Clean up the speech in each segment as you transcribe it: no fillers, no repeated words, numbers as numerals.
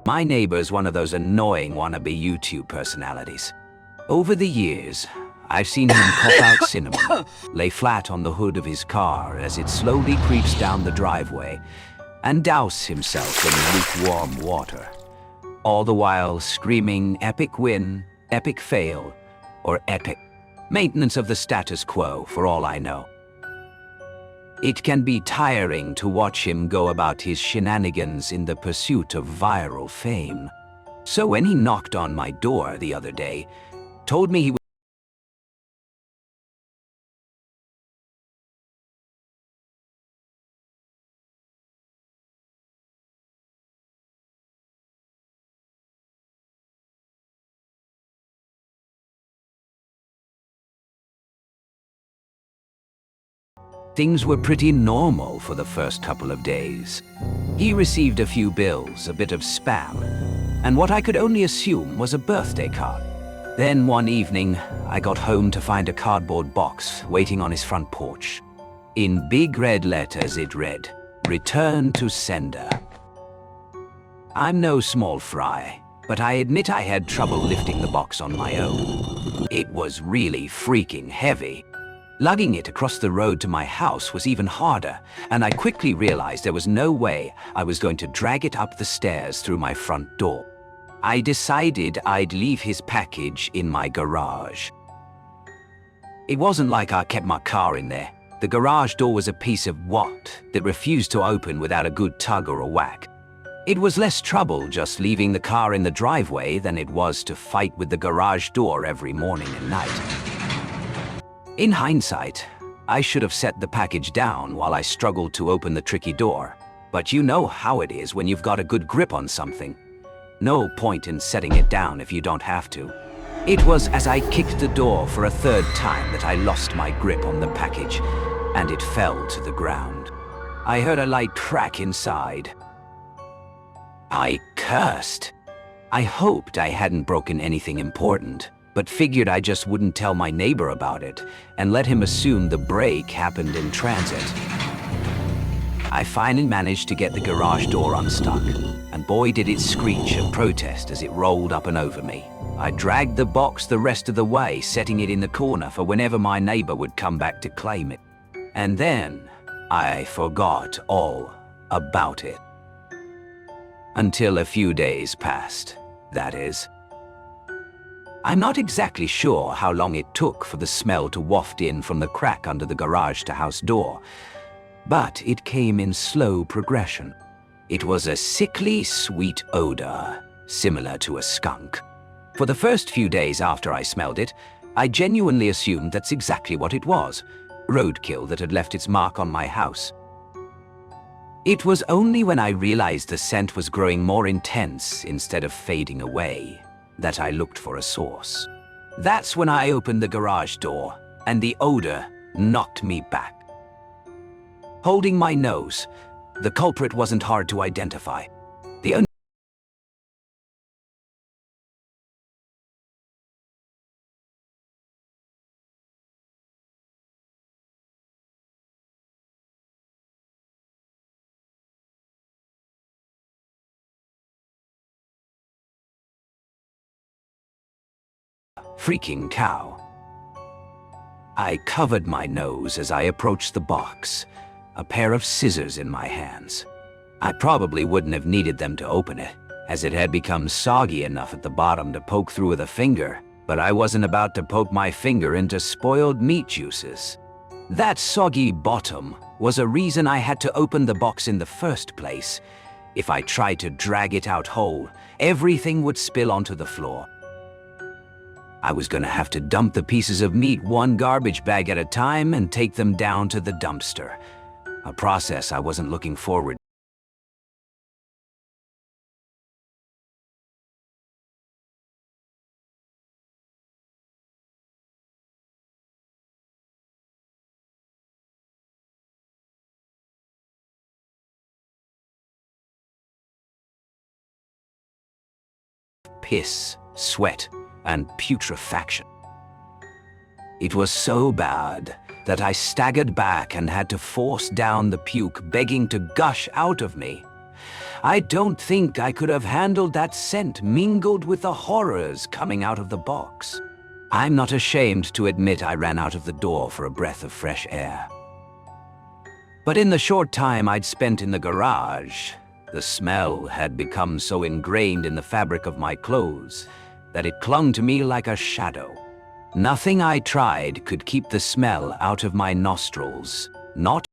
My neighbor's one of those annoying wannabe YouTube personalities. Over the years, I've seen him cough out cinnamon, lay flat on the hood of his car as it slowly creeps down the driveway, and douse himself in lukewarm water, all the while screaming epic win, epic fail, or epic maintenance of the status quo for all I know. It can be tiring to watch him go about his shenanigans in the pursuit of viral fame. So when he knocked on my door the other day, told me he was things were pretty normal for the first couple of days. He received a few bills, a bit of spam, and what I could only assume was a birthday card. Then one evening, I got home to find a cardboard box waiting on his front porch. In big red letters it read, "Return to sender." I'm no small fry, but I admit I had trouble lifting the box on my own. It was really freaking heavy. Lugging it across the road to my house was even harder, and I quickly realized there was no way I was going to drag it up the stairs through my front door. I decided I'd leave his package in my garage. It wasn't like I kept my car in there. The garage door was a piece of wood that refused to open without a good tug or a whack. It was less trouble just leaving the car in the driveway than it was to fight with the garage door every morning and night. In hindsight, I should have set the package down while I struggled to open the tricky door, but you know how it is when you've got a good grip on something. No point in setting it down if you don't have to. It was as I kicked the door for a third time that I lost my grip on the package, and it fell to the ground. I heard a light crack inside. I cursed. I hoped I hadn't broken anything important, but figured I just wouldn't tell my neighbor about it and let him assume the break happened in transit. I finally managed to get the garage door unstuck, and boy did it screech and protest as it rolled up and over me. I dragged the box the rest of the way, setting it in the corner for whenever my neighbor would come back to claim it. And then I forgot all about it. Until a few days passed, that is. I'm not exactly sure how long it took for the smell to waft in from the crack under the garage-to-house door, but it came in slow progression. It was a sickly, sweet odor, similar to a skunk. For the first few days after I smelled it, I genuinely assumed that's exactly what it was, roadkill that had left its mark on my house. It was only when I realized the scent was growing more intense instead of fading away that I looked for a source. That's when I opened the garage door, and the odor knocked me back. Holding my nose, the culprit wasn't hard to identify. The only freaking cow. I covered my nose as I approached the box, a pair of scissors in my hands. I probably wouldn't have needed them to open it, as it had become soggy enough at the bottom to poke through with a finger, but I wasn't about to poke my finger into spoiled meat juices. That soggy bottom was a reason I had to open the box in the first place. If I tried to drag it out whole, everything would spill onto the floor. I was gonna have to dump the pieces of meat one garbage bag at a time and take them down to the dumpster. A process I wasn't looking forward to. Piss, sweat, and putrefaction. It was so bad that I staggered back and had to force down the puke begging to gush out of me. I don't think I could have handled that scent mingled with the horrors coming out of the box. I'm not ashamed to admit I ran out of the door for a breath of fresh air. But in the short time I'd spent in the garage, the smell had become so ingrained in the fabric of my clothes that it clung to me like a shadow. Nothing I tried could keep the smell out of my nostrils, not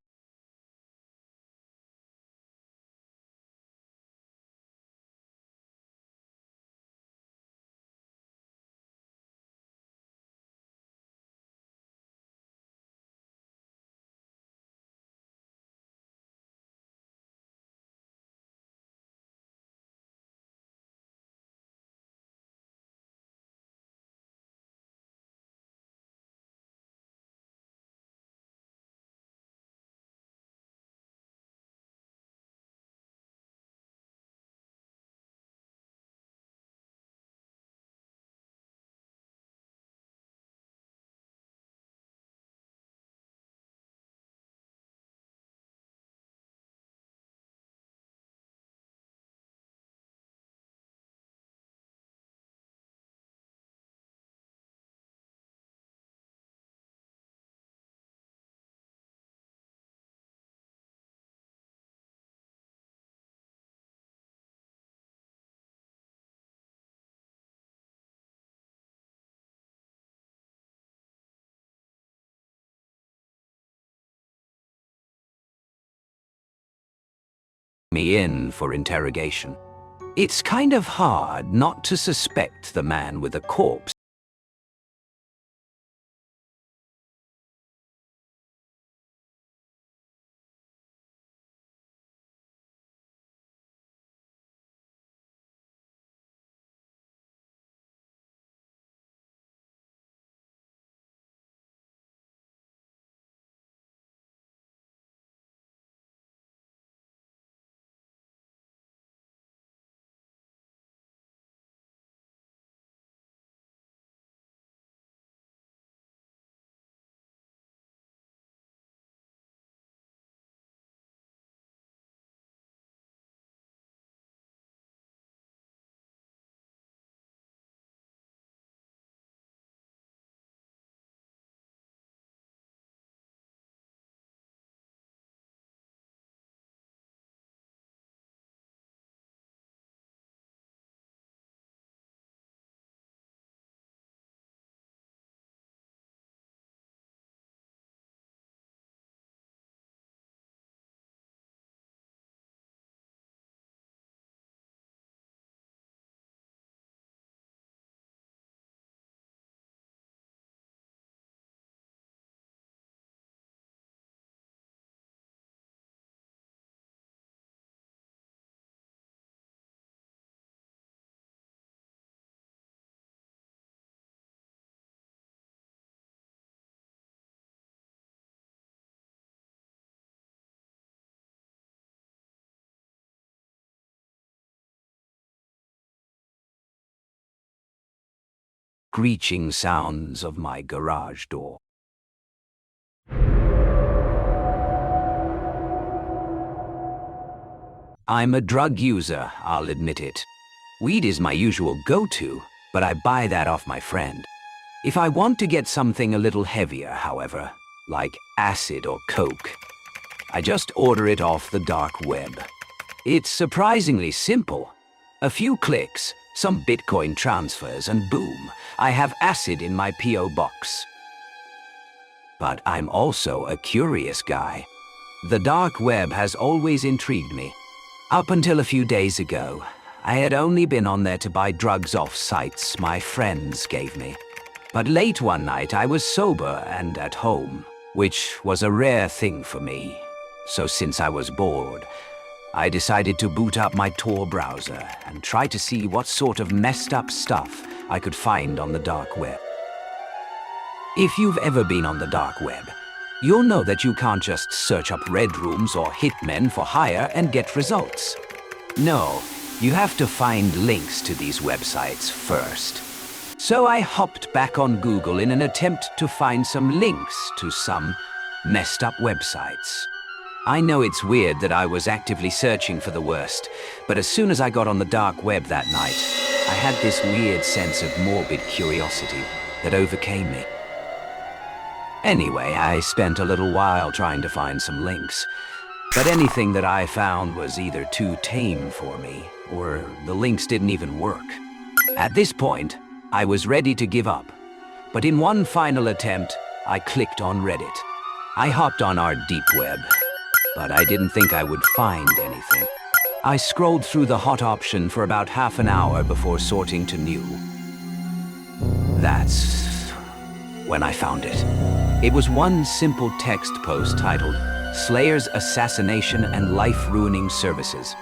me in for interrogation. It's kind of hard not to suspect the man with the corpse. Screeching sounds of my garage door. I'm a drug user, I'll admit it. Weed is my usual go-to, but I buy that off my friend. If I want to get something a little heavier, however, like acid or coke, I just order it off the dark web. It's surprisingly simple. A few clicks, some Bitcoin transfers, and boom, I have acid in my P.O. box. But I'm also a curious guy. The dark web has always intrigued me. Up until a few days ago, I had only been on there to buy drugs off sites my friends gave me. But late one night I was sober and at home, which was a rare thing for me. So since I was bored, I decided to boot up my Tor browser and try to see what sort of messed up stuff I could find on the dark web. If you've ever been on the dark web, you'll know that you can't just search up red rooms or hitmen for hire and get results. No, you have to find links to these websites first. So I hopped back on Google in an attempt to find some links to some messed up websites. I know it's weird that I was actively searching for the worst, but as soon as I got on the dark web that night, I had this weird sense of morbid curiosity that overcame me. Anyway, I spent a little while trying to find some links, but anything that I found was either too tame for me, or the links didn't even work. At this point, I was ready to give up, but in one final attempt, I clicked on Reddit. I hopped on our deep web, but I didn't think I would find anything. I scrolled through the hot option for about half an hour before sorting to new. That's when I found it. It was one simple text post titled, "Slayer's Assassination and Life-Ruining Services."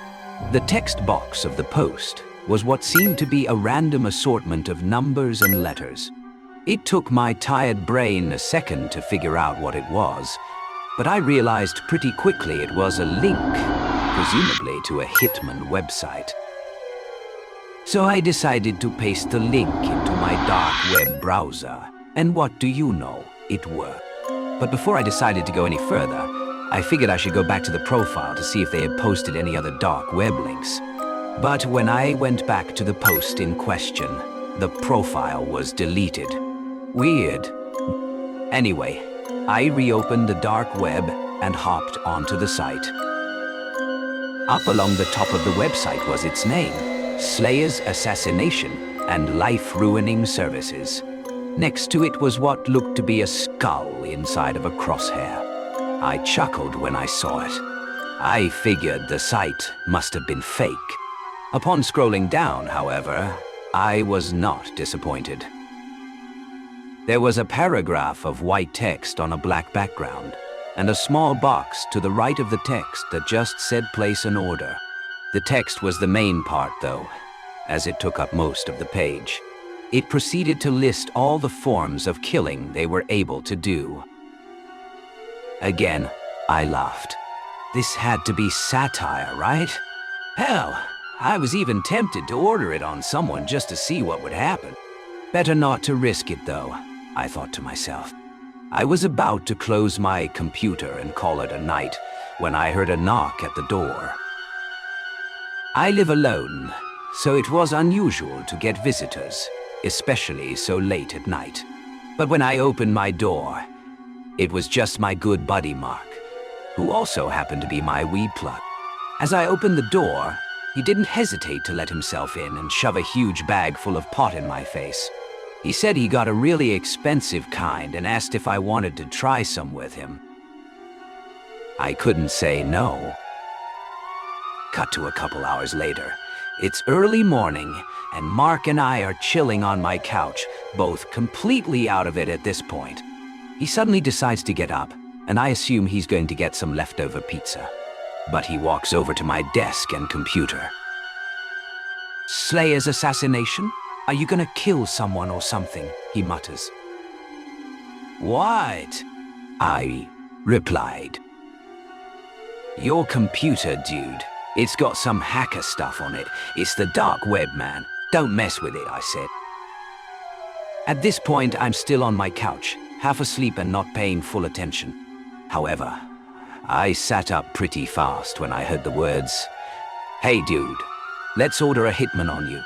The text box of the post was what seemed to be a random assortment of numbers and letters. It took my tired brain a second to figure out what it was, but I realized pretty quickly it was a link, presumably to a Hitman website. So I decided to paste the link into my dark web browser, and what do you know, it worked. But before I decided to go any further, I figured I should go back to the profile to see if they had posted any other dark web links. But when I went back to the post in question, the profile was deleted. Weird. Anyway, I reopened the dark web and hopped onto the site. Up along the top of the website was its name, Slayer's Assassination and Life-Ruining Services. Next to it was what looked to be a skull inside of a crosshair. I chuckled when I saw it. I figured the site must have been fake. Upon scrolling down, however, I was not disappointed. There was a paragraph of white text on a black background, and a small box to the right of the text that just said place an order. The text was the main part, though, as it took up most of the page. It proceeded to list all the forms of killing they were able to do. Again, I laughed. This had to be satire, right? Hell, I was even tempted to order it on someone just to see what would happen. Better not to risk it, though, I thought to myself. I was about to close my computer and call it a night when I heard a knock at the door. I live alone, so it was unusual to get visitors, especially so late at night. But when I opened my door, it was just my good buddy Mark, who also happened to be my wee pluck. As I opened the door, he didn't hesitate to let himself in and shove a huge bag full of pot in my face. He said he got a really expensive kind and asked if I wanted to try some with him. I couldn't say no. Cut to a couple hours later. It's early morning, and Mark and I are chilling on my couch, both completely out of it at this point. He suddenly decides to get up, and I assume he's going to get some leftover pizza. But he walks over to my desk and computer. "Slayer's assassination? Are you gonna kill someone or something?" he mutters. "What?" I replied. "Your computer, dude. It's got some hacker stuff on it. It's the dark web, man. Don't mess with it," I said. At this point, I'm still on my couch, half asleep and not paying full attention. However, I sat up pretty fast when I heard the words, "Hey dude, let's order a hitman on you."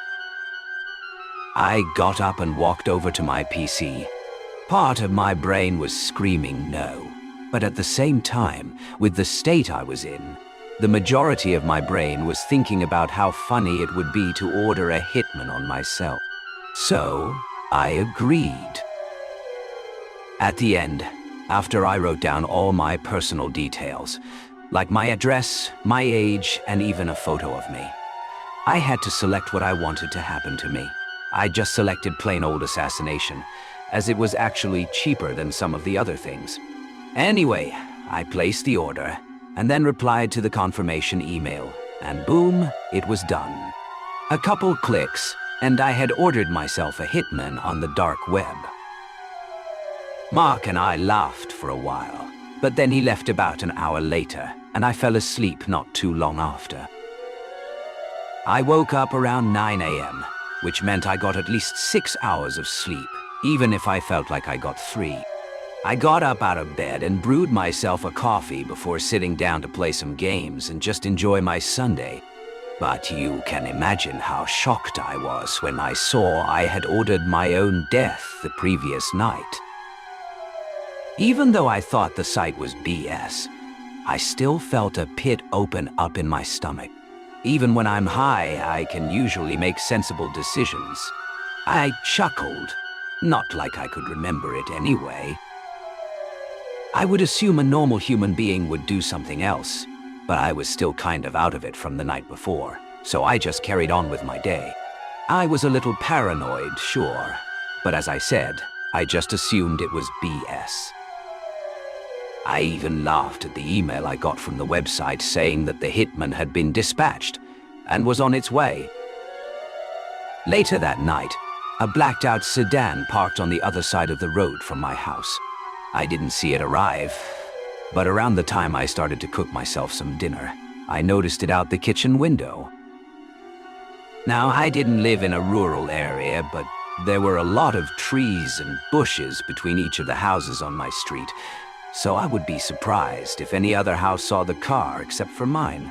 I got up and walked over to my PC. Part of my brain was screaming no, but at the same time, with the state I was in, the majority of my brain was thinking about how funny it would be to order a hitman on myself. So, I agreed. At the end, after I wrote down all my personal details, like my address, my age, and even a photo of me, I had to select what I wanted to happen to me. I just selected plain old assassination, as it was actually cheaper than some of the other things. Anyway, I placed the order, and then replied to the confirmation email, and boom, it was done. A couple clicks, and I had ordered myself a hitman on the dark web. Mark and I laughed for a while, but then he left about an hour later, and I fell asleep not too long after. I woke up around 9 a.m., which meant I got at least 6 hours of sleep, even if I felt like I got 3. I got up out of bed and brewed myself a coffee before sitting down to play some games and just enjoy my Sunday. But you can imagine how shocked I was when I saw I had ordered my own death the previous night. Even though I thought the site was BS, I still felt a pit open up in my stomach. Even when I'm high, I can usually make sensible decisions. I chuckled, not like I could remember it anyway. I would assume a normal human being would do something else, but I was still kind of out of it from the night before, so I just carried on with my day. I was a little paranoid, sure, but as I said, I just assumed it was BS. I even laughed at the email I got from the website saying that the hitman had been dispatched and was on its way. Later that night, a blacked-out sedan parked on the other side of the road from my house. I didn't see it arrive, but around the time I started to cook myself some dinner, I noticed it out the kitchen window. Now, I didn't live in a rural area, but there were a lot of trees and bushes between each of the houses on my street, so I would be surprised if any other house saw the car except for mine.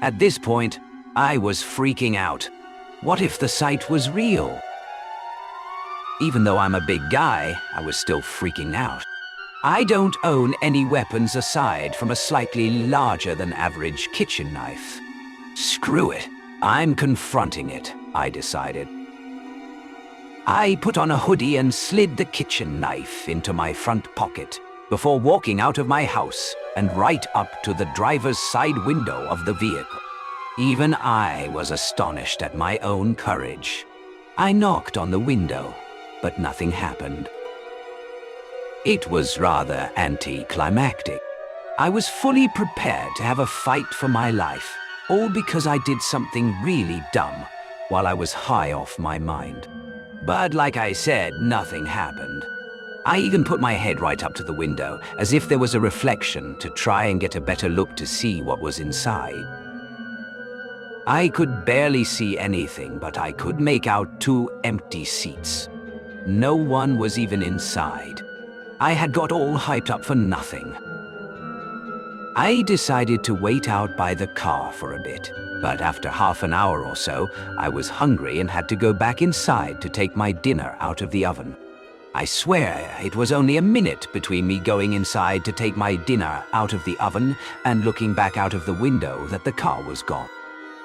At this point, I was freaking out. What if the site was real? Even though I'm a big guy, I was still freaking out. I don't own any weapons aside from a slightly larger than average kitchen knife. Screw it, I'm confronting it, I decided. I put on a hoodie and slid the kitchen knife into my front pocket before walking out of my house and right up to the driver's side window of the vehicle. Even I was astonished at my own courage. I knocked on the window, but nothing happened. It was rather anticlimactic. I was fully prepared to have a fight for my life, all because I did something really dumb while I was high off my mind. But like I said, nothing happened. I even put my head right up to the window, as if there was a reflection to try and get a better look to see what was inside. I could barely see anything, but I could make out 2 empty seats. No one was even inside. I had got all hyped up for nothing. I decided to wait out by the car for a bit, but after half an hour or so, I was hungry and had to go back inside to take my dinner out of the oven. I swear it was only a minute between me going inside to take my dinner out of the oven and looking back out of the window that the car was gone.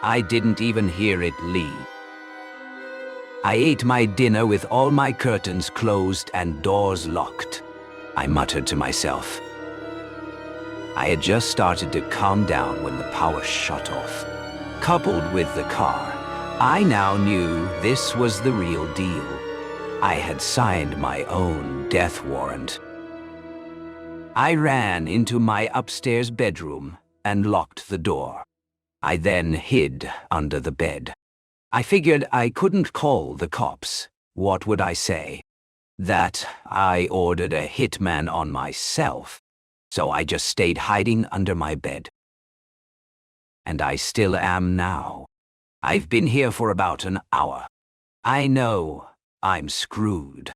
I didn't even hear it leave. I ate my dinner with all my curtains closed and doors locked. I muttered to myself. I had just started to calm down when the power shut off. Coupled with the car, I now knew this was the real deal. I had signed my own death warrant. I ran into my upstairs bedroom and locked the door. I then hid under the bed. I figured I couldn't call the cops. What would I say? That I ordered a hitman on myself. So I just stayed hiding under my bed. And I still am now. I've been here for about an hour. I know I'm screwed.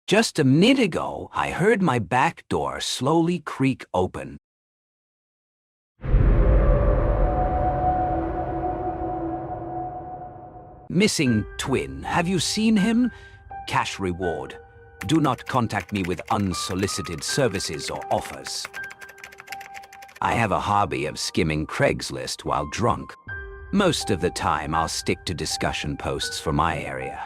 Just a minute ago, I heard my back door slowly creak open. Missing twin. Have you seen him? Cash reward. Do not contact me with unsolicited services or offers. I have a hobby of skimming Craigslist while drunk. Most of the time, I'll stick to discussion posts for my area.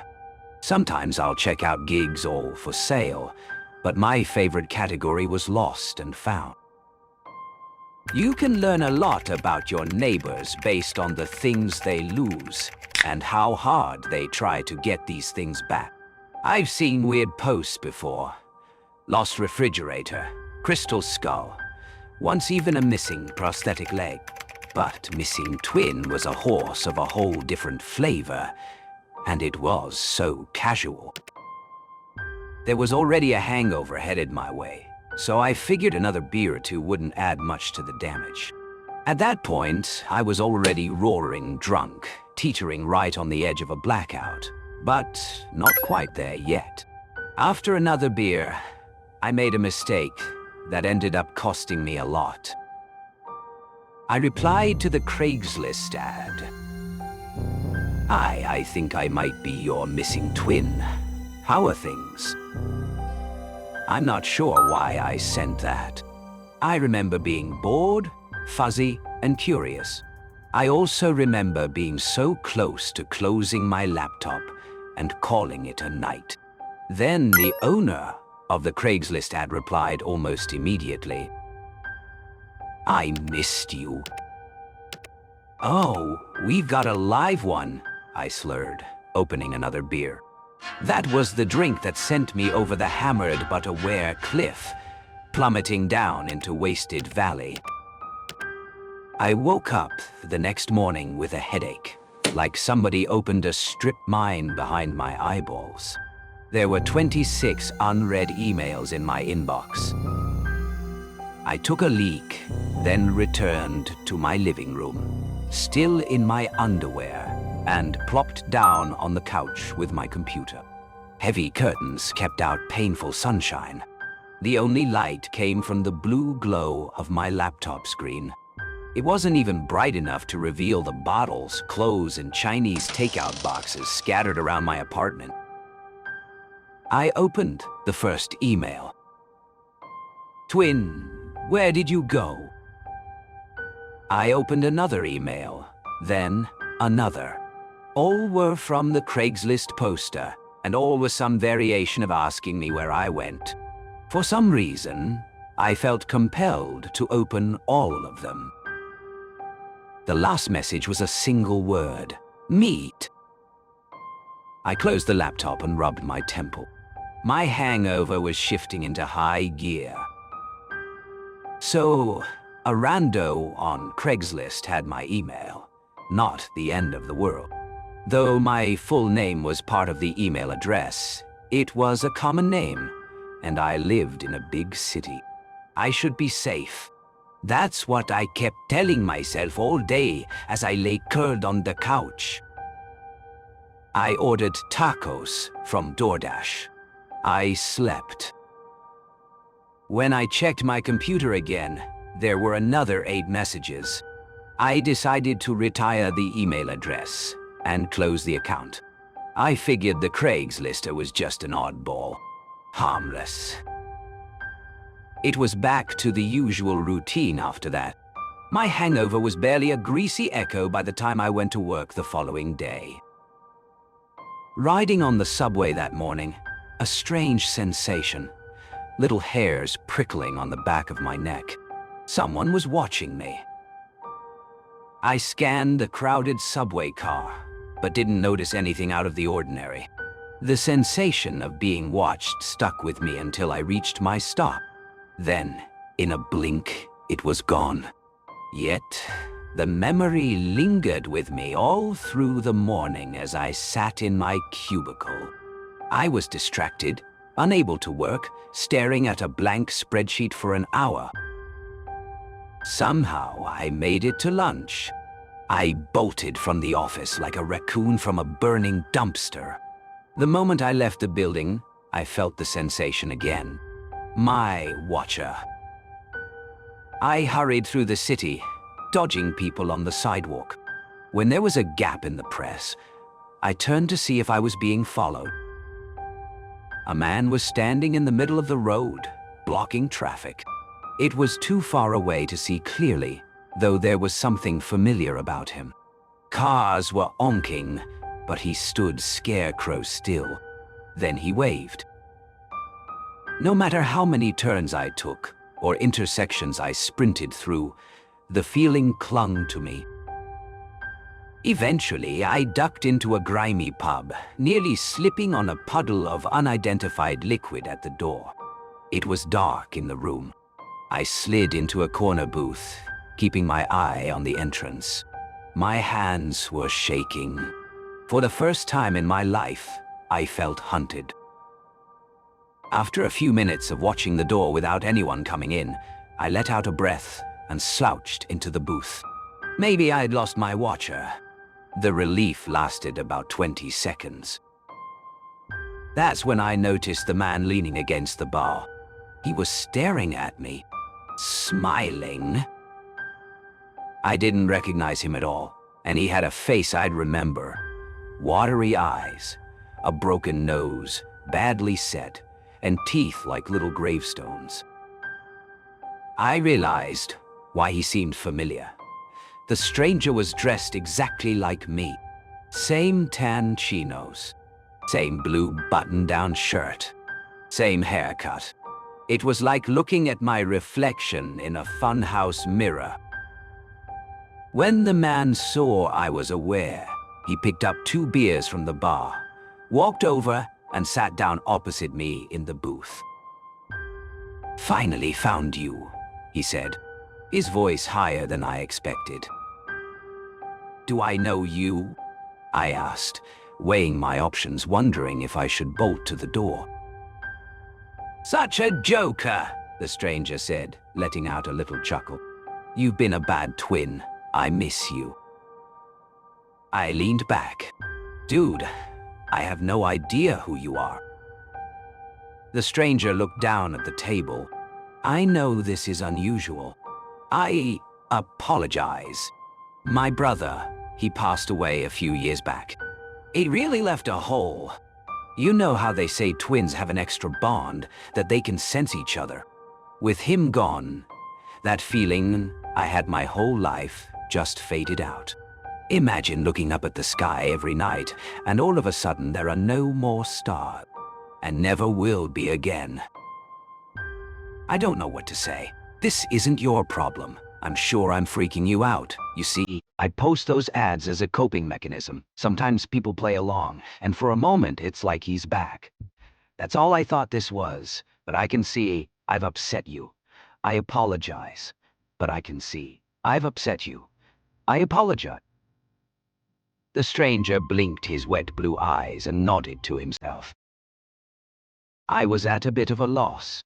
Sometimes I'll check out gigs all for sale, but my favorite category was lost and found. You can learn a lot about your neighbors based on the things they lose and how hard they try to get these things back. I've seen weird posts before. Lost refrigerator, crystal skull, once even a missing prosthetic leg. But missing twin was a horse of a whole different flavor, and it was so casual. There was already a hangover headed my way, so I figured another beer or two wouldn't add much to the damage. At that point, I was already roaring drunk, teetering right on the edge of a blackout, but not quite there yet. After another beer, I made a mistake that ended up costing me a lot. I replied to the Craigslist ad. I think I might be your missing twin. How are things? I'm not sure why I sent that. I remember being bored, fuzzy, and curious. I also remember being so close to closing my laptop and calling it a night. Then the owner of the Craigslist ad replied almost immediately. I missed you. Oh, we've got a live one, I slurred, opening another beer. That was the drink that sent me over the hammered but aware cliff, plummeting down into Wasted Valley. I woke up the next morning with a headache, like somebody opened a strip mine behind my eyeballs. There were 26 unread emails in my inbox. I took a leak, then returned to my living room, still in my underwear, and plopped down on the couch with my computer. Heavy curtains kept out painful sunshine. The only light came from the blue glow of my laptop screen. It wasn't even bright enough to reveal the bottles, clothes, and Chinese takeout boxes scattered around my apartment. I opened the first email. Twin, where did you go? I opened another email, then another. All were from the Craigslist poster, and all was some variation of asking me where I went. For some reason, I felt compelled to open all of them. The last message was a single word: meet. I closed the laptop and rubbed my temple. My hangover was shifting into high gear. So, a rando on Craigslist had my email. Not the end of the world. Though my full name was part of the email address, it was a common name, and I lived in a big city. I should be safe. That's what I kept telling myself all day as I lay curled on the couch. I ordered tacos from DoorDash. I slept. When I checked my computer again, there were another 8 messages. I decided to retire the email address and close the account. I figured the Craigslister was just an oddball. Harmless. It was back to the usual routine after that. My hangover was barely a greasy echo by the time I went to work the following day. Riding on the subway that morning, a strange sensation. Little hairs prickling on the back of my neck. Someone was watching me. I scanned the crowded subway car, but didn't notice anything out of the ordinary. The sensation of being watched stuck with me until I reached my stop. Then, in a blink, it was gone. Yet, the memory lingered with me all through the morning as I sat in my cubicle. I was distracted, unable to work, staring at a blank spreadsheet for an hour. Somehow, I made it to lunch. I bolted from the office like a raccoon from a burning dumpster. The moment I left the building, I felt the sensation again. My watcher. I hurried through the city, dodging people on the sidewalk. When there was a gap in the press, I turned to see if I was being followed. A man was standing in the middle of the road, blocking traffic. It was too far away to see clearly, though there was something familiar about him. Cars were honking, but he stood scarecrow still. Then he waved. No matter how many turns I took, or intersections I sprinted through, the feeling clung to me. Eventually, I ducked into a grimy pub, nearly slipping on a puddle of unidentified liquid at the door. It was dark in the room. I slid into a corner booth, keeping my eye on the entrance. My hands were shaking. For the first time in my life, I felt hunted. After a few minutes of watching the door without anyone coming in, I let out a breath and slouched into the booth. Maybe I had lost my watcher. The relief lasted about 20 seconds. That's when I noticed the man leaning against the bar. He was staring at me, smiling. I didn't recognize him at all, and he had a face I'd remember. Watery eyes, a broken nose, badly set, and teeth like little gravestones. I realized why he seemed familiar. The stranger was dressed exactly like me. Same tan chinos, same blue button-down shirt, same haircut. It was like looking at my reflection in a funhouse mirror. When the man saw I was aware, he picked up 2 beers from the bar, walked over, and sat down opposite me in the booth. "Finally found you," he said, his voice higher than I expected. "Do I know you?" I asked, weighing my options, wondering if I should bolt to the door. "Such a joker," the stranger said, letting out a little chuckle. "You've been a bad twin. I miss you." I leaned back. "Dude, I have no idea who you are." The stranger looked down at the table. "I know this is unusual. I apologize. My brother, he passed away a few years back. It really left a hole. You know how they say twins have an extra bond, that they can sense each other. With him gone, that feeling I had my whole life just faded out. Imagine looking up at the sky every night, and all of a sudden there are no more stars, and never will be again. I don't know what to say. This isn't your problem. I'm sure I'm freaking you out. You see, I post those ads as a coping mechanism. Sometimes people play along, and for a moment it's like he's back. That's all I thought this was, but I can see I've upset you. I apologize, but I can see I've upset you. I apologize." The stranger blinked his wet blue eyes and nodded to himself. I was at a bit of a loss.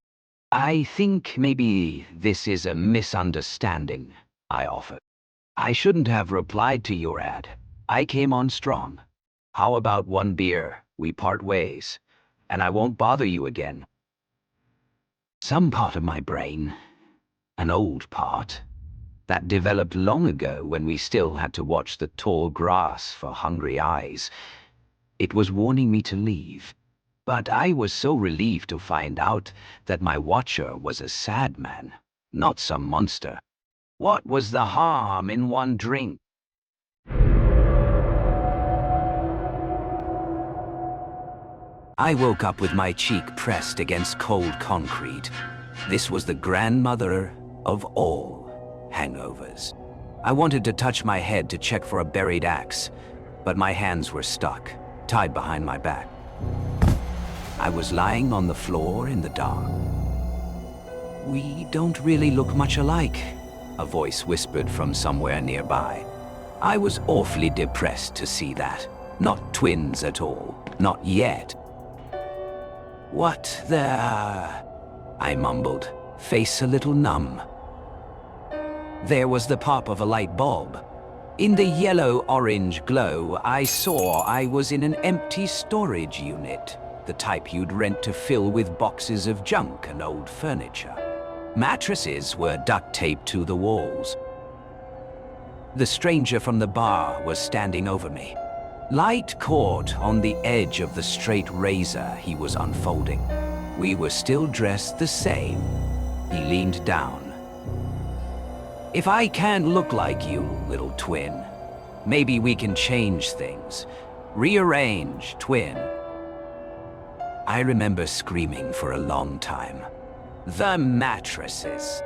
"I think maybe this is a misunderstanding," I offered. "I shouldn't have replied to your ad. I came on strong. How about 1 beer, we part ways, and I won't bother you again?" Some part of my brain, an old part, that developed long ago when we still had to watch the tall grass for hungry eyes, it was warning me to leave. But I was so relieved to find out that my watcher was a sad man, not some monster. What was the harm in 1 drink? I woke up with my cheek pressed against cold concrete. This was the grandmother of all hangovers. I wanted to touch my head to check for a buried axe, but my hands were stuck, tied behind my back. I was lying on the floor in the dark. "We don't really look much alike," a voice whispered from somewhere nearby. I was awfully depressed to see that. Not twins at all, not yet. "What the..." I mumbled, face a little numb. There was the pop of a light bulb. In the yellow-orange glow, I saw I was in an empty storage unit, the type you'd rent to fill with boxes of junk and old furniture. Mattresses were duct-taped to the walls. The stranger from the bar was standing over me. Light caught on the edge of the straight razor he was unfolding. We were still dressed the same. He leaned down. "If I can't look like you, little twin, maybe we can change things. Rearrange, twin." I remember screaming for a long time. The mattresses.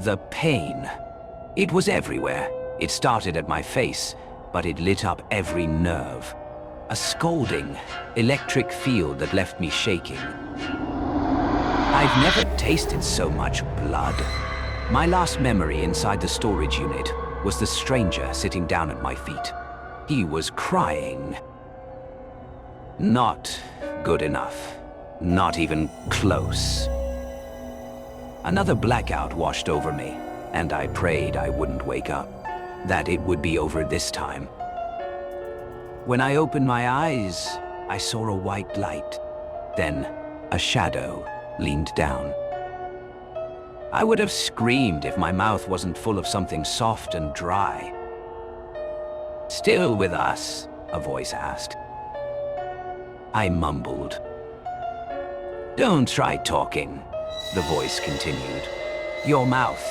The pain. It was everywhere. It started at my face, but it lit up every nerve. A scalding, electric field that left me shaking. I've never tasted so much blood. My last memory inside the storage unit was the stranger sitting down at my feet. He was crying. Not good enough. Not even close. Another blackout washed over me, and I prayed I wouldn't wake up, that it would be over this time. When I opened my eyes, I saw a white light. Then a shadow leaned down. I would have screamed if my mouth wasn't full of something soft and dry. "Still with us?" a voice asked. I mumbled. "Don't try talking," the voice continued. "Your mouth,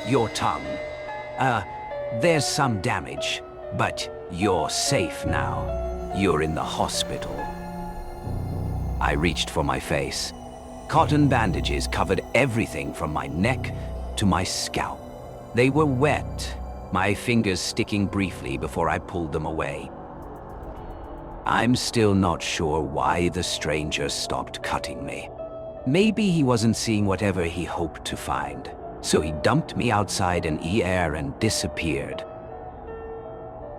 your tongue. There's some damage, but you're safe now. You're in the hospital." I reached for my face. Cotton bandages covered everything from my neck to my scalp. They were wet, my fingers sticking briefly before I pulled them away. I'm still not sure why the stranger stopped cutting me. Maybe he wasn't seeing whatever he hoped to find, so he dumped me outside an ER and disappeared.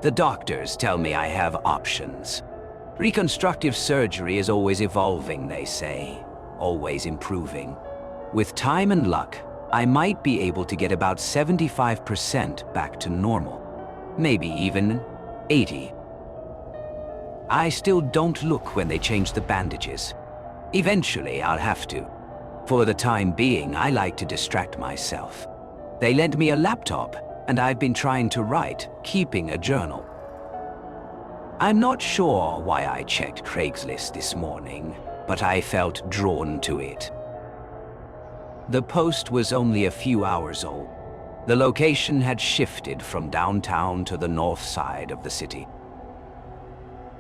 The doctors tell me I have options. Reconstructive surgery is always evolving, they say, always improving. With time and luck, I might be able to get about 75% back to normal, maybe even 80. I still don't look when they change the bandages. Eventually, I'll have to. For the time being, I like to distract myself. They lent me a laptop, and I've been trying to write, keeping a journal. I'm not sure why I checked Craigslist this morning, but I felt drawn to it. The post was only a few hours old. The location had shifted from downtown to the north side of the city.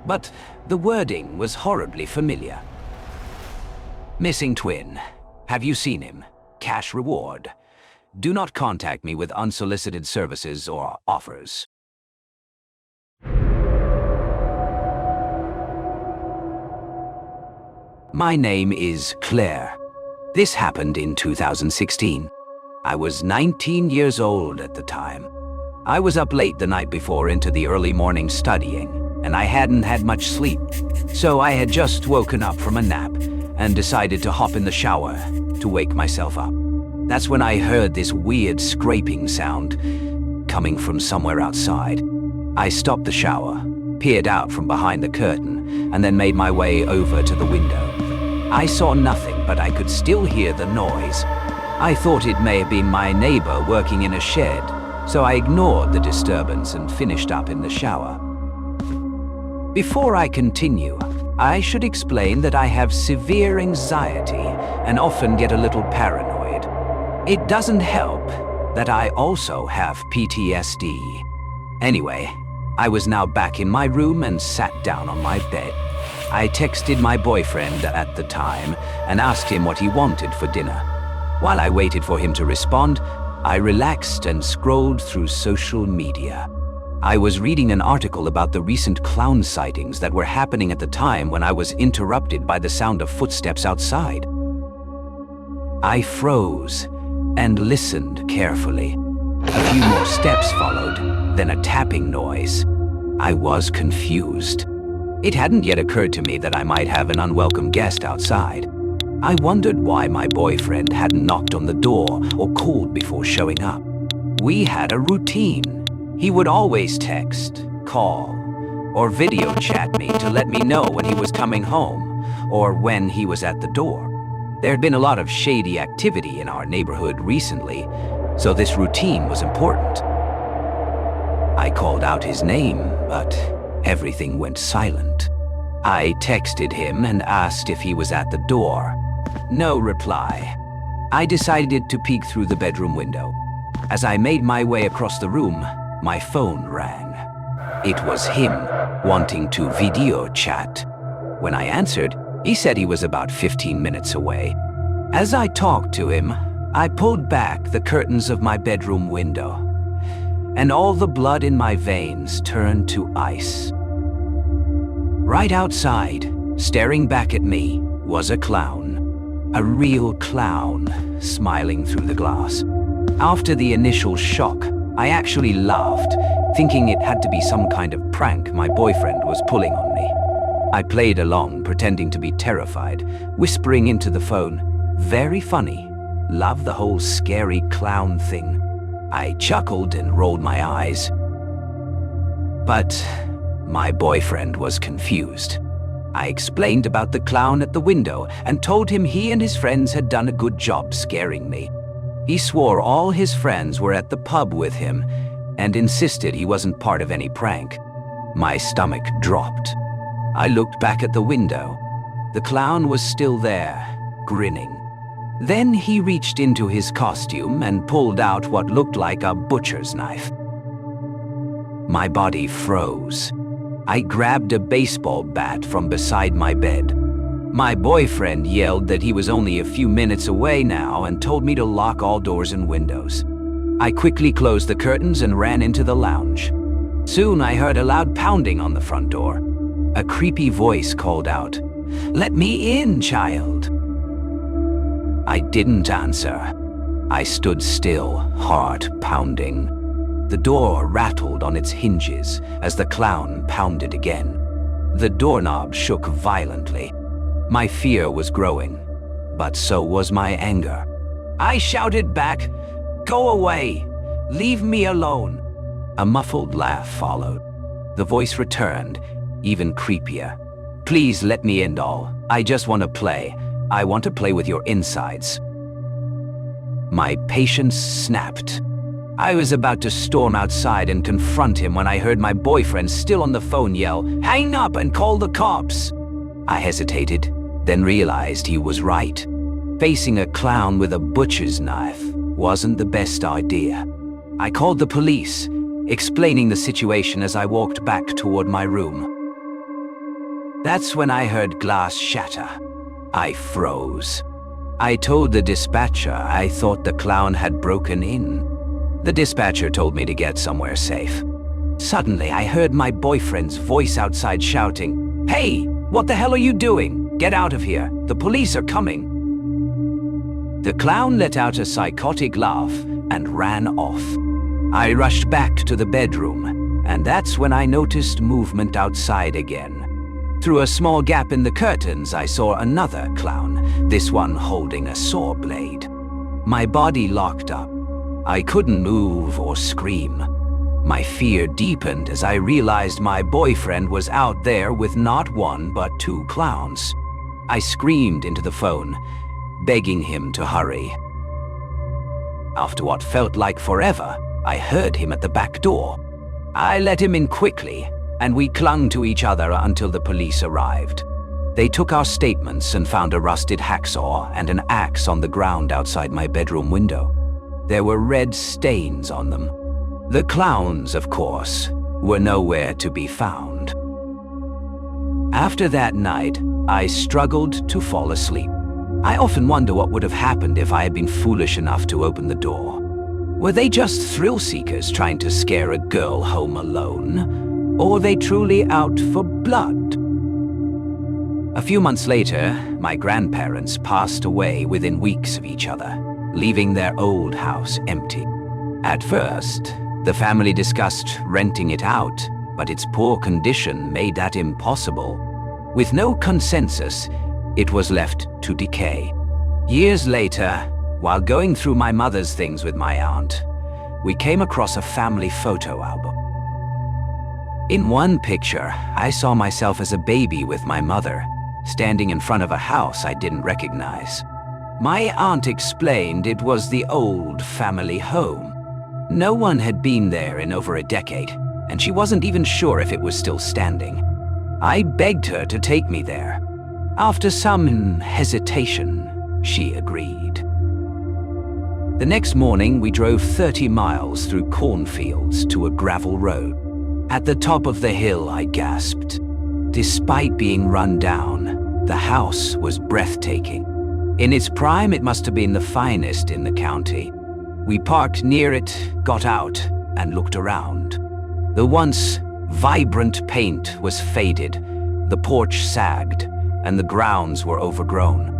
But the wording was horribly familiar. "Missing twin. Have you seen him? Cash reward. Do not contact me with unsolicited services or offers." My name is Claire. This happened in 2016. I was 19 years old at the time. I was up late the night before into the early morning studying, and I hadn't had much sleep. So I had just woken up from a nap and decided to hop in the shower to wake myself up. That's when I heard this weird scraping sound coming from somewhere outside. I stopped the shower, peered out from behind the curtain, and then made my way over to the window. I saw nothing, but I could still hear the noise. I thought it may have been my neighbor working in a shed, so I ignored the disturbance and finished up in the shower. Before I continue, I should explain that I have severe anxiety and often get a little paranoid. It doesn't help that I also have PTSD. Anyway, I was now back in my room and sat down on my bed. I texted my boyfriend at the time and asked him what he wanted for dinner. While I waited for him to respond, I relaxed and scrolled through social media. I was reading an article about the recent clown sightings that were happening at the time when I was interrupted by the sound of footsteps outside. I froze and listened carefully. A few more steps followed, then a tapping noise. I was confused. It hadn't yet occurred to me that I might have an unwelcome guest outside. I wondered why my boyfriend hadn't knocked on the door or called before showing up. We had a routine. He would always text, call, or video chat me to let me know when he was coming home or when he was at the door. There had been a lot of shady activity in our neighborhood recently, so this routine was important. I called out his name, but everything went silent. I texted him and asked if he was at the door. No reply. I decided to peek through the bedroom window. As I made my way across the room, my phone rang. It was him, wanting to video chat. When I answered, he said he was about 15 minutes away. As I talked to him, I pulled back the curtains of my bedroom window, and all the blood in my veins turned to ice. Right outside, staring back at me, was a clown. A real clown, smiling through the glass. After the initial shock, I actually laughed, thinking it had to be some kind of prank my boyfriend was pulling on me. I played along, pretending to be terrified, whispering into the phone, "Very funny. Love the whole scary clown thing." I chuckled and rolled my eyes. But my boyfriend was confused. I explained about the clown at the window and told him he and his friends had done a good job scaring me. He swore all his friends were at the pub with him and insisted he wasn't part of any prank. My stomach dropped. I looked back at the window. The clown was still there, grinning. Then he reached into his costume and pulled out what looked like a butcher's knife. My body froze. I grabbed a baseball bat from beside my bed. My boyfriend yelled that he was only a few minutes away now and told me to lock all doors and windows. I quickly closed the curtains and ran into the lounge. Soon I heard a loud pounding on the front door. A creepy voice called out, "Let me in, child." I didn't answer. I stood still, heart pounding. The door rattled on its hinges as the clown pounded again. The doorknob shook violently. My fear was growing, but so was my anger. I shouted back, "Go away! Leave me alone!" A muffled laugh followed. The voice returned, even creepier. "Please let me in, doll. I just want to play. I want to play with your insides." My patience snapped. I was about to storm outside and confront him when I heard my boyfriend, still on the phone, yell, "Hang up and call the cops!" I hesitated, then realized he was right. Facing a clown with a butcher's knife wasn't the best idea. I called the police, explaining the situation as I walked back toward my room. That's when I heard glass shatter. I froze. I told the dispatcher I thought the clown had broken in. The dispatcher told me to get somewhere safe. Suddenly, I heard my boyfriend's voice outside shouting, "Hey, what the hell are you doing? Get out of here. The police are coming." The clown let out a psychotic laugh and ran off. I rushed back to the bedroom, and that's when I noticed movement outside again. Through a small gap in the curtains, I saw another clown, this one holding a saw blade. My body locked up. I couldn't move or scream. My fear deepened as I realized my boyfriend was out there with not one but two clowns. I screamed into the phone, begging him to hurry. After what felt like forever, I heard him at the back door. I let him in quickly, and we clung to each other until the police arrived. They took our statements and found a rusted hacksaw and an axe on the ground outside my bedroom window. There were red stains on them. The clowns, of course, were nowhere to be found. After that night, I struggled to fall asleep. I often wonder what would have happened if I had been foolish enough to open the door. Were they just thrill-seekers trying to scare a girl home alone? Or were they truly out for blood? A few months later, my grandparents passed away within weeks of each other, leaving their old house empty. At first, the family discussed renting it out, but its poor condition made that impossible. With no consensus, it was left to decay. Years later, while going through my mother's things with my aunt, we came across a family photo album. In one picture, I saw myself as a baby with my mother, standing in front of a house I didn't recognize. My aunt explained it was the old family home. No one had been there in over a decade, and she wasn't even sure if it was still standing. I begged her to take me there. After some hesitation, she agreed. The next morning, we drove 30 miles through cornfields to a gravel road. At the top of the hill, I gasped. Despite being run down, the house was breathtaking. In its prime, it must have been the finest in the county. We parked near it, got out, and looked around. The once vibrant paint was faded, the porch sagged, and the grounds were overgrown.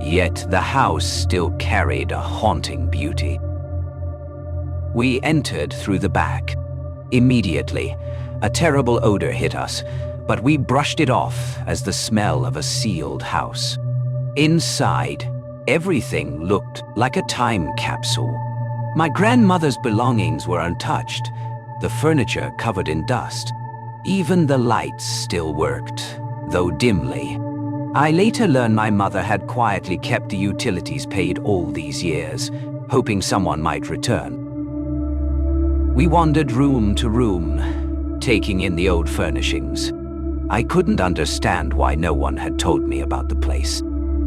Yet the house still carried a haunting beauty. We entered through the back. Immediately, a terrible odor hit us, but we brushed it off as the smell of a sealed house. Inside, everything looked like a time capsule. My grandmother's belongings were untouched, the furniture covered in dust. Even the lights still worked, though dimly. I later learned my mother had quietly kept the utilities paid all these years, hoping someone might return. We wandered room to room, taking in the old furnishings. I couldn't understand why no one had told me about the place.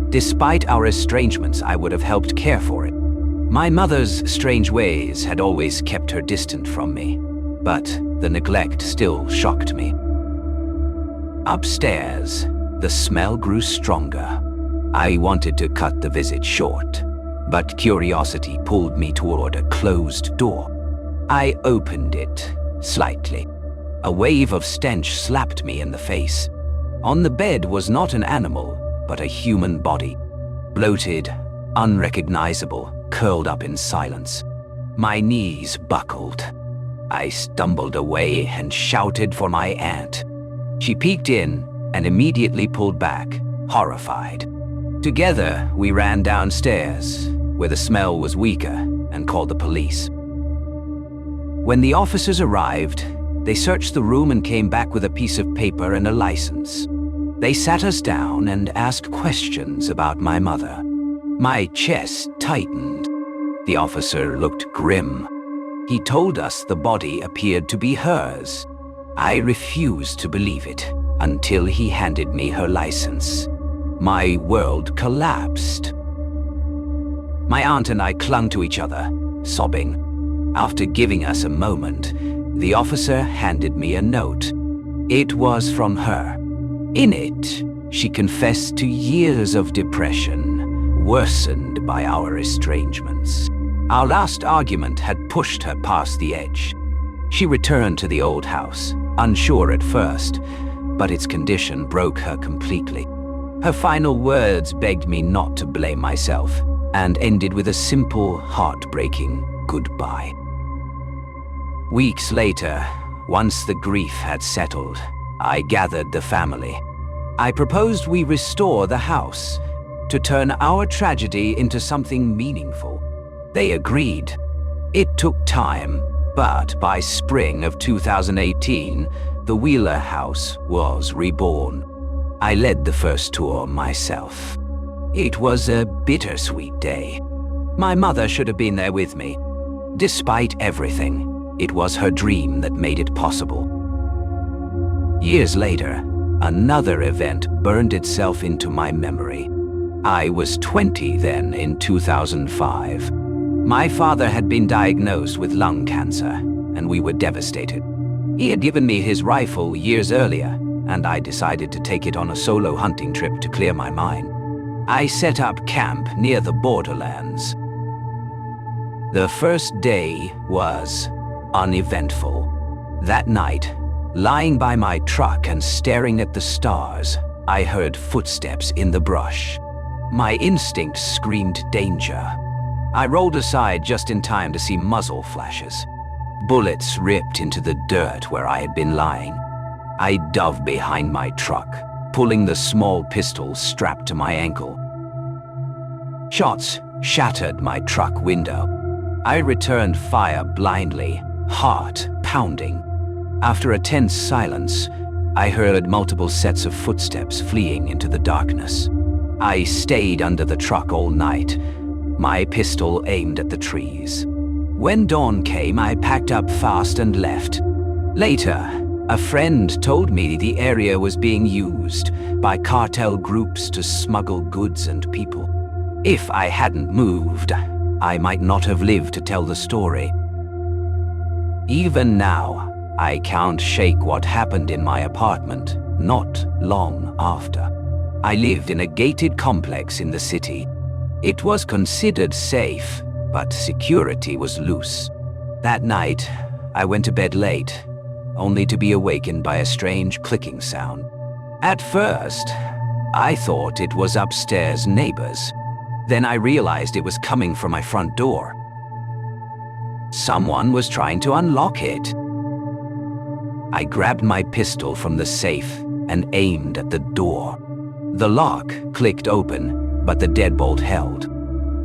Despite our estrangements, I would have helped care for it. My mother's strange ways had always kept her distant from me, but the neglect still shocked me. Upstairs, the smell grew stronger. I wanted to cut the visit short, but curiosity pulled me toward a closed door. I opened it slightly. A wave of stench slapped me in the face. On the bed was not an animal, but a human body. Bloated, unrecognizable, curled up in silence. My knees buckled. I stumbled away and shouted for my aunt. She peeked in and immediately pulled back, horrified. Together, we ran downstairs, where the smell was weaker, and called the police. When the officers arrived, they searched the room and came back with a piece of paper and a license. They sat us down and asked questions about my mother. My chest tightened. The officer looked grim. He told us the body appeared to be hers. I refused to believe it until he handed me her license. My world collapsed. My aunt and I clung to each other, sobbing. After giving us a moment, the officer handed me a note. It was from her. In it, she confessed to years of depression, worsened by our estrangements. Our last argument had pushed her past the edge. She returned to the old house, unsure at first, but its condition broke her completely. Her final words begged me not to blame myself, and ended with a simple, heartbreaking goodbye. Weeks later, once the grief had settled, I gathered the family. I proposed we restore the house, to turn our tragedy into something meaningful. They agreed. It took time, but by spring of 2018, the Wheeler house was reborn. I led the first tour myself. It was a bittersweet day. My mother should have been there with me. Despite everything, it was her dream that made it possible. Years later, another event burned itself into my memory. I was 20 then in 2005. My father had been diagnosed with lung cancer, and we were devastated. He had given me his rifle years earlier, and I decided to take it on a solo hunting trip to clear my mind. I set up camp near the borderlands. The first day was uneventful. That night, lying by my truck and staring at the stars, I heard footsteps in the brush. My instinct screamed danger. I rolled aside just in time to see muzzle flashes. Bullets ripped into the dirt where I had been lying. I dove behind my truck, pulling the small pistol strapped to my ankle. Shots shattered my truck window. I returned fire blindly, heart pounding. After a tense silence, I heard multiple sets of footsteps fleeing into the darkness. I stayed under the truck all night, my pistol aimed at the trees. When dawn came, I packed up fast and left. Later, a friend told me the area was being used by cartel groups to smuggle goods and people. If I hadn't moved, I might not have lived to tell the story. Even now, I can't shake what happened in my apartment not long after. I lived in a gated complex in the city. It was considered safe, but security was loose. That night, I went to bed late, only to be awakened by a strange clicking sound. At first, I thought it was upstairs neighbors. Then I realized it was coming from my front door. Someone was trying to unlock it. I grabbed my pistol from the safe and aimed at the door. The lock clicked open, but the deadbolt held.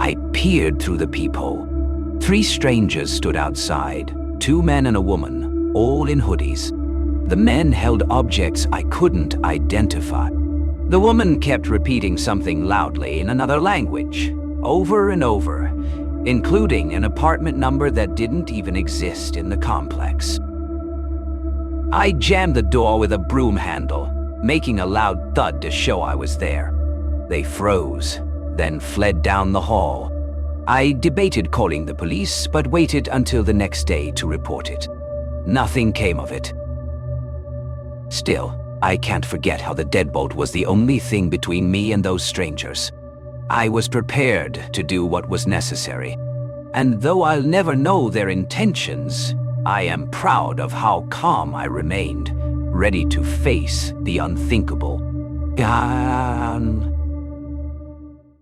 I peered through the peephole. 3 strangers stood outside, 2 men and a woman, all in hoodies. The men held objects I couldn't identify. The woman kept repeating something loudly in another language, over and over. including an apartment number that didn't even exist in the complex. I jammed the door with a broom handle, making a loud thud to show I was there. They froze, then fled down the hall. I debated calling the police, but waited until the next day to report it. Nothing came of it. Still, I can't forget how the deadbolt was the only thing between me and those strangers. I was prepared to do what was necessary. And though I'll never know their intentions, I am proud of how calm I remained, ready to face the unthinkable.